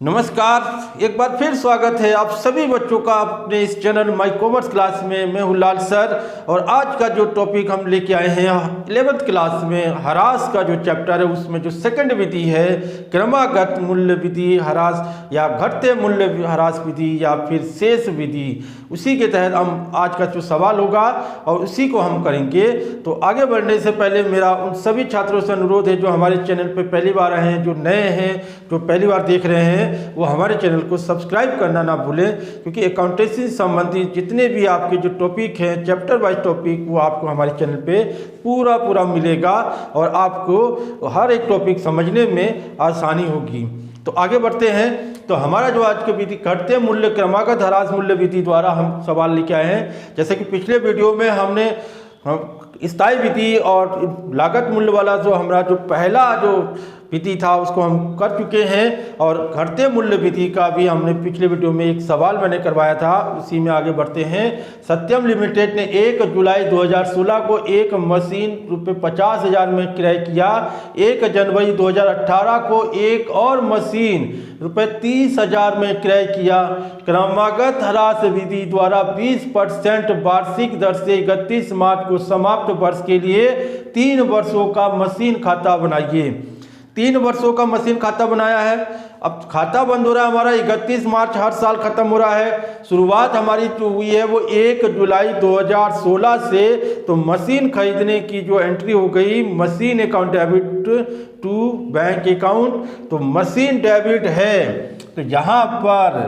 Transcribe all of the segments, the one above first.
नमस्कार, एक बार फिर स्वागत है आप सभी बच्चों का अपने इस चैनल माई कॉमर्स क्लास में। मैं हूँ लाल सर और आज का जो टॉपिक हम लेके आए हैं 11th क्लास में ह्रास का जो चैप्टर है उसमें जो सेकंड विधि है क्रमागत मूल्य विधि ह्रास या घटते मूल्य ह्रास विधि या फिर शेष विधि, उसी के तहत हम आज का जो सवाल होगा और उसी को हम करेंगे। तो आगे बढ़ने से पहले मेरा उन सभी छात्रों से अनुरोध है जो हमारे चैनल पर पहली बार आए हैं, जो नए हैं, जो पहली बार देख रहे हैं, वो हमारे चैनल को सब्सक्राइब करना ना भूलें, क्योंकि अकाउंटेंसी संबंधी जितने भी आपके जो टॉपिक हैं चैप्टर वाइज टॉपिक वो आपको हमारे चैनल पे पूरा मिलेगा और आपको हर एक टॉपिक समझने में आसानी होगी। तो आगे बढ़ते हैं। तो हमारा जो आज की विधि घटते मूल्य क्रमागत ह्रास मूल्य विधि द्वारा हम सवाल लेके आए हैं। जैसे कि पिछले वीडियो में हमने स्थायी विधि और लागत मूल्य वाला जो हमारा जो पहला जो विधि था उसको हम कर चुके हैं और घटते मूल्य विधि का भी हमने पिछले वीडियो में एक सवाल मैंने करवाया था, उसी में आगे बढ़ते हैं। सत्यम लिमिटेड ने 1 जुलाई 2016 को एक मशीन ₹50,000 में क्रय किया। 1 जनवरी 2018 को एक और मशीन ₹30,000 में क्रय किया। क्रमागत ह्रास विधि द्वारा 20% वार्षिक दर से 31 मार्च को समाप्त वर्ष के लिए 3 वर्षों का मशीन खाता बनाइए। 3 वर्षों का मशीन खाता बनाया है। अब खाता बंद हो रहा है हमारा 31 मार्च, हर साल खत्म हो रहा है। शुरुआत हमारी जो हुई है वो 1 जुलाई 2016 से। तो मशीन खरीदने की जो एंट्री हो गई, machine account debit to bank account, तो मशीन डेबिट है। तो यहाँ पर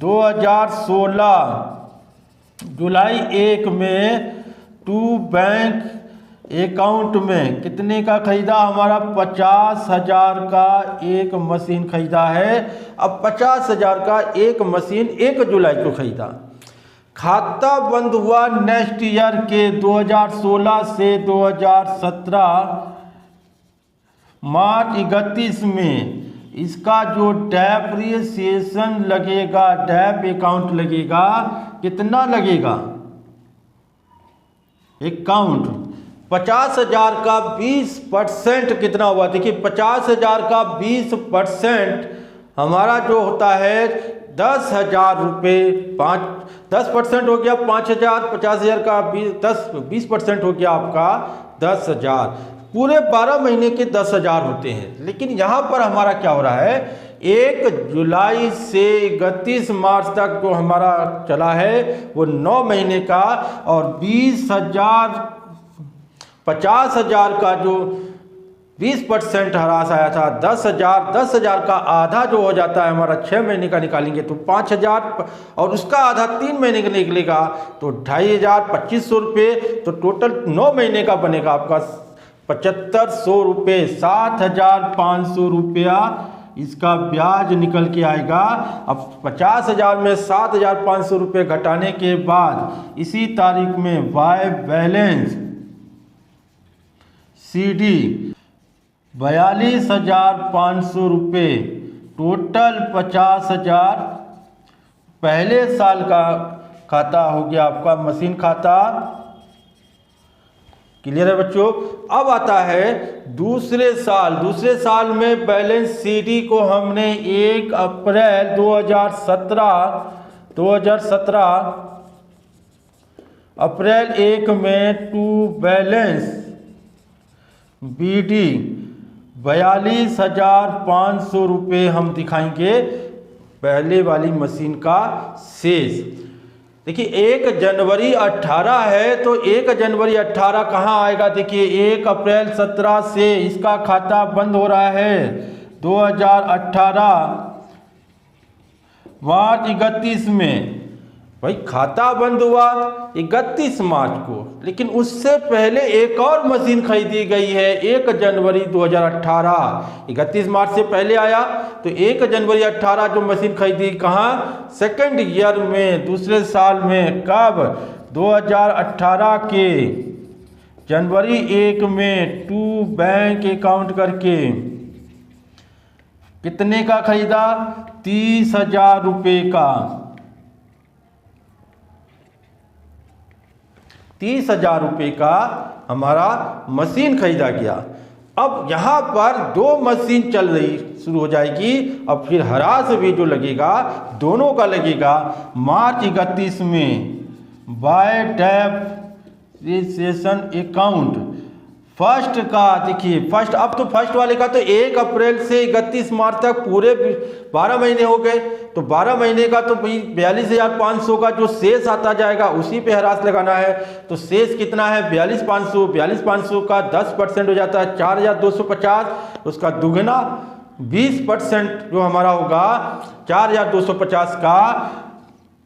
2016 जुलाई 1 में टू बैंक अकाउंट में कितने का खरीदा, हमारा 50,000 का एक मशीन खरीदा है। अब 50,000 का एक मशीन 1 जुलाई को खरीदा। खाता बंद हुआ नेक्स्ट ईयर के 2016 से 2017 मार्च 31 में। इसका जो डेप्रिसिएशन लगेगा, डेप अकाउंट लगेगा, कितना लगेगा अकाउंट 50,000 का 20% कितना हुआ। देखिए 50,000 का 20% हमारा जो होता है 10,000 रुपये। 10% हो गया 5,000, 50,000 का 20% हो गया आपका 10,000। पूरे 12 महीने के 10,000 होते हैं। लेकिन यहाँ पर हमारा क्या हो रहा है, 1 जुलाई से 31 मार्च तक जो हमारा चला है वो 9 महीने का और 50,000 का जो 20% ह्रास आया था 10,000 का आधा जो हो जाता है हमारा 6 महीने का निकालेंगे तो 5,000 और उसका आधा 3 महीने का निकलेगा तो 2,500, 2,500 रुपये। तो टोटल 9 महीने का बनेगा आपका 7,500 रुपये, 7,500 रुपया इसका ब्याज निकल के आएगा। अब 50,000 में 7,500 रुपये घटाने के बाद इसी तारीख में वाई बैलेंस CD 42,500 रुपये, टोटल 50,000 पहले साल का खाता हो गया आपका मशीन खाता। क्लियर है बच्चों। अब आता है दूसरे साल में बैलेंस CD को हमने 1 अप्रैल 2017 अप्रैल 1 में टू बैलेंस BD 42,500 रुपये हम दिखाएंगे पहले वाली मशीन का शेष। देखिए 1 जनवरी 18 है तो 1 जनवरी 18 कहाँ आएगा, देखिए 1 अप्रैल 17 से इसका खाता बंद हो रहा है 2018 मार्च 31 में। भाई खाता बंद हुआ 31 मार्च को, लेकिन उससे पहले एक और मशीन खरीदी गई है 1 जनवरी 2018। 31 मार्च से पहले आया तो 1 जनवरी 18 जो मशीन खरीदी कहाँ, सेकंड ईयर में, दूसरे साल में। कब, 2018 के जनवरी 1 में टू बैंक अकाउंट करके कितने का खरीदा, 30,000 रुपये का। 30,000 रुपये का हमारा मशीन खरीदा गया। अब यहाँ पर दो मशीन चल रही शुरू हो जाएगी। अब फिर ह्रास भी जो लगेगा दोनों का लगेगा। मार्च 31 में बाय डेप्रिसिएशन अकाउंट फर्स्ट का, देखिए फर्स्ट, अब तो फर्स्ट वाले का तो 1 अप्रैल से 31 मार्च तक पूरे 12 महीने हो गए। तो 12 महीने का तो भाई 42,500 का जो शेष आता जाएगा उसी पे ह्रास लगाना है। तो शेष कितना है 42,500, 42,500 का 10% हो जाता है 4,250, उसका दुगना 20% जो हमारा होगा 4,250 का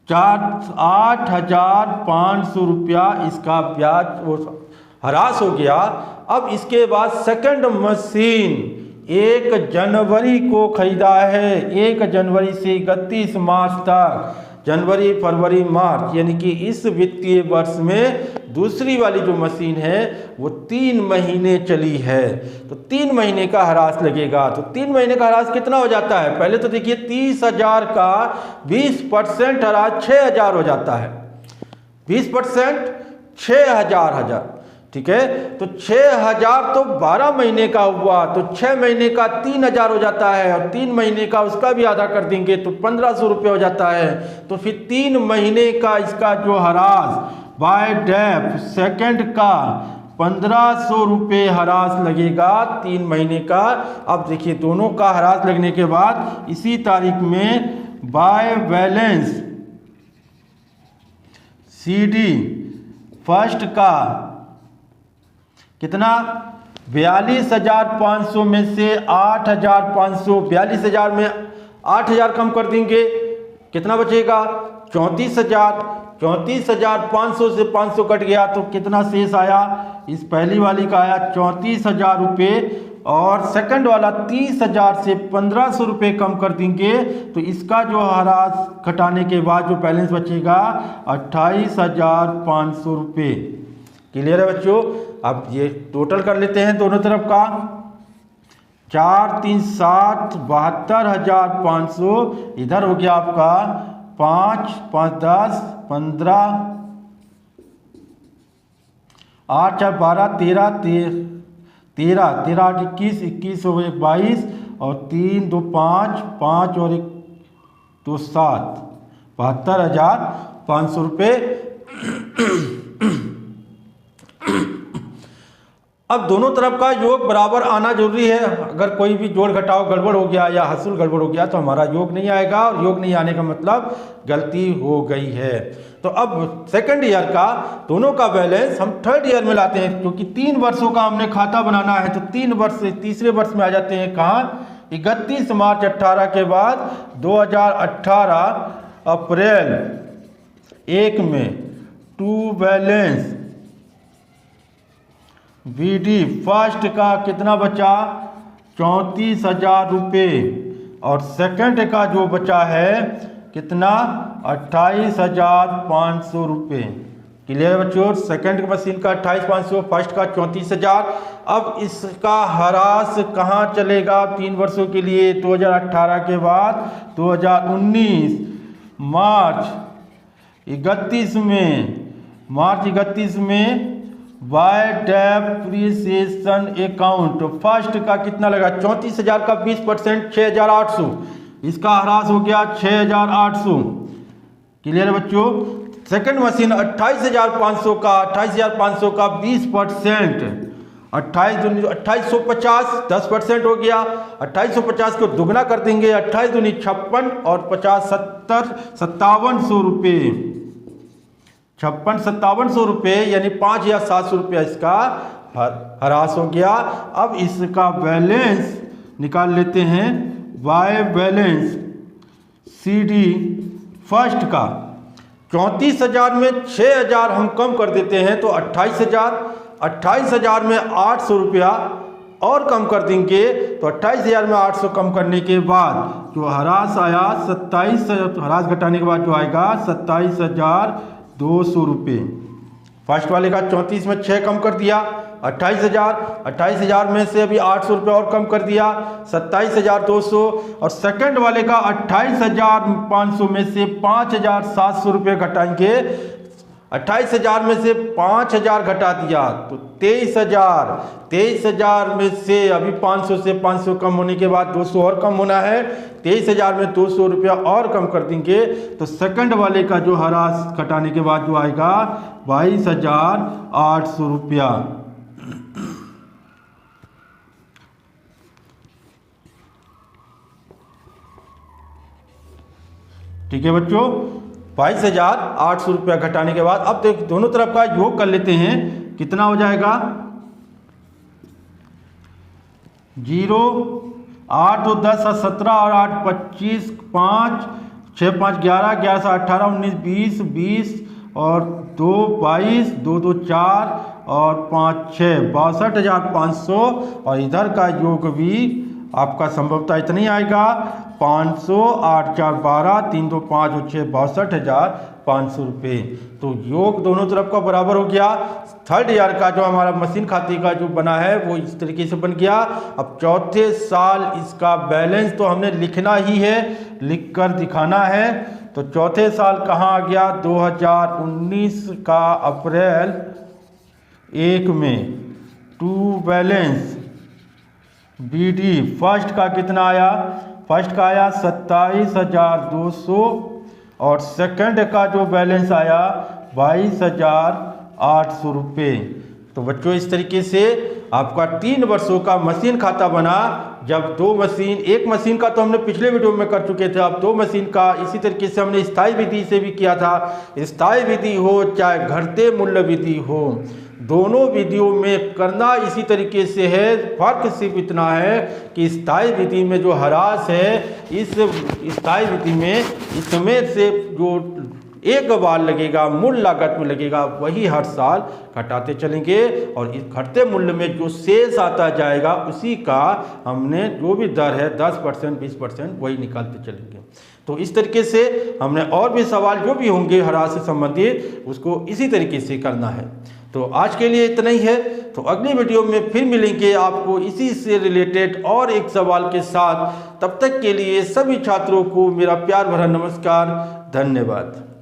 8,500 रुपया इसका ब्याज ह्रास हो गया। अब इसके बाद सेकंड मशीन 1 जनवरी को खरीदा है, 1 जनवरी से 31 मार्च तक, जनवरी फरवरी मार्च, यानी कि इस वित्तीय वर्ष में दूसरी वाली जो मशीन है वो 3 महीने चली है। तो 3 महीने का ह्रास लगेगा। तो 3 महीने का ह्रास कितना हो जाता है, पहले तो देखिए 30,000 का 20% ह्रास 6,000 हो जाता है। 20% 6,000, ठीक है। तो 6,000 तो 12 महीने का हुआ, तो 6 महीने का 3,000 हो जाता है, और 3 महीने का उसका भी आधा कर देंगे तो 1,500 रुपये हो जाता है। तो फिर 3 महीने का इसका जो ह्रास बाय डेप सेकंड का 1,500 रुपये ह्रास लगेगा 3 महीने का। अब देखिए दोनों का ह्रास लगने के बाद इसी तारीख में बाय बैलेंस CD फर्स्ट का कितना 42,500 में से 8,500, 42,000 में 8,000 कम कर देंगे, कितना बचेगा 34,000। 34,500 से 500 कट गया तो कितना शेष आया, इस पहली वाली का आया 34,000 रुपये, और सेकंड वाला 30,000 से 1,500 रुपये कम कर देंगे तो इसका जो ह्रास घटाने के बाद जो बैलेंस बचेगा 28,500 रुपये। क्लियर है बच्चों। अब ये टोटल कर लेते हैं दोनों तरफ का, 4 3 7 72,500, इधर हो गया आपका 5 5 10 15 8 4 12 13 13 13 8 21 21 हो गए 22, और 3 2 5 5 और 1 2 7 72,500 रुपये। अब दोनों तरफ का योग बराबर आना जरूरी है। अगर कोई भी जोड़ घटाव गड़बड़ हो गया या हसूल गड़बड़ हो गया तो हमारा योग नहीं आएगा, और योग नहीं आने का मतलब गलती हो गई है। तो अब सेकंड ईयर का दोनों का बैलेंस हम थर्ड ईयर में लाते हैं, क्योंकि 3 वर्षों का हमने खाता बनाना है। तो 3 वर्ष से तीसरे वर्ष में आ जाते हैं कहाँ, 31 मार्च 18 के बाद 2018 अप्रैल 1 में टू बैलेंस BD फर्स्ट का कितना बचा 34,000 रुपये, और सेकंड का जो बचा है कितना 28,500 रुपये। क्लियर बच्चों। सेकंड मशीन का 28,500, फर्स्ट का 34,000। अब इसका ह्रास कहाँ चलेगा 3 वर्षों के लिए, 2018 के बाद 2019 मार्च 31 में बाय डेप्रिसिएशन अकाउंट फर्स्ट का कितना लगा 34,000 का 20% 6,800, इसका ह्रास हो गया 6,800। क्लियर है बच्चों। सेकंड मशीन 28,500 का 20% 28,250 10% हो गया। 2850 को दुगना कर देंगे, 28 दूनी 56 और 50 70 5700 रुपये, 56-5700 रुपये, यानी 5,700 रुपया इसका ह्रास हो गया। अब इसका बैलेंस निकाल लेते हैं। बाय बैलेंस CD फर्स्ट का 34,000 में 6,000 हम कम कर देते हैं तो 28,000, 28,000 में 800 रुपया और कम कर देंगे तो 28,000 में 800 कम करने के बाद जो ह्रास आया 27, ह्रास घटाने के बाद जो आएगा 27,200 रुपये। फर्स्ट वाले का 34 में 6 कम कर दिया 28,000, 28,000 में से अभी 800 रुपये और कम कर दिया 27,200, और सेकंड वाले का 28,500 में से 5,700 रुपये घटाएंगे 28,000 में से 5,000 घटा दिया तो 23,000। 23,000 में से अभी 500 से 500 कम होने के बाद 200 और कम होना है। 23,000 में 200 रुपया और कम कर देंगे तो सेकंड वाले का जो ह्रास घटाने के बाद जो आएगा 22,800 रुपया। ठीक है बच्चों, 22,800 रुपया घटाने के बाद अब देख दोनों तरफ का योग कर लेते हैं। कितना हो जाएगा 0 8 2 10 17 और 8 25 5 6 5 11 11 से 18 19 20 20 और 2 22 2 2 4 और 5 6 62,500 और इधर का योग भी आपका संभवतः इतना ही आएगा 500 8 4 12 3 2 5 और 6 62,500 रुपये। तो योग दोनों तरफ का बराबर हो गया। थर्ड ईयर का जो हमारा मशीन खाते का जो बना है वो इस तरीके से बन गया। अब चौथे साल इसका बैलेंस तो हमने लिखना ही है, लिख कर दिखाना है। तो चौथे साल कहाँ आ गया 2019 का अप्रैल 1 में टू बैलेंस BD फर्स्ट का कितना आया, फर्स्ट का आया 27,200 और सेकंड का जो बैलेंस आया 22,800 रुपये। तो बच्चों इस तरीके से आपका 3 वर्षों का मशीन खाता बना। जब दो मशीन, एक मशीन का तो हमने पिछले वीडियो में कर चुके थे, अब 2 मशीन का इसी तरीके से हमने स्थायी विधि से भी किया था। स्थायी विधि हो चाहे घटते मूल्य विधि हो, दोनों विधियों में करना इसी तरीके से है। फर्क सिर्फ इतना है कि स्थायी विधि में जो ह्रास है, इस स्थायी विधि में इसमें से जो एक बार लगेगा मूल लागत में लगेगा वही हर साल घटाते चलेंगे और इस घटते मूल्य में जो शेष आता जाएगा उसी का हमने जो भी दर है 10% 20% वही निकालते चलेंगे। तो इस तरीके से हमने और भी सवाल जो भी होंगे ह्रास से संबंधित उसको इसी तरीके से करना है। तो आज के लिए इतना ही है। तो अगली वीडियो में फिर मिलेंगे आपको इसी से रिलेटेड और एक सवाल के साथ। तब तक के लिए सभी छात्रों को मेरा प्यार भरा नमस्कार, धन्यवाद।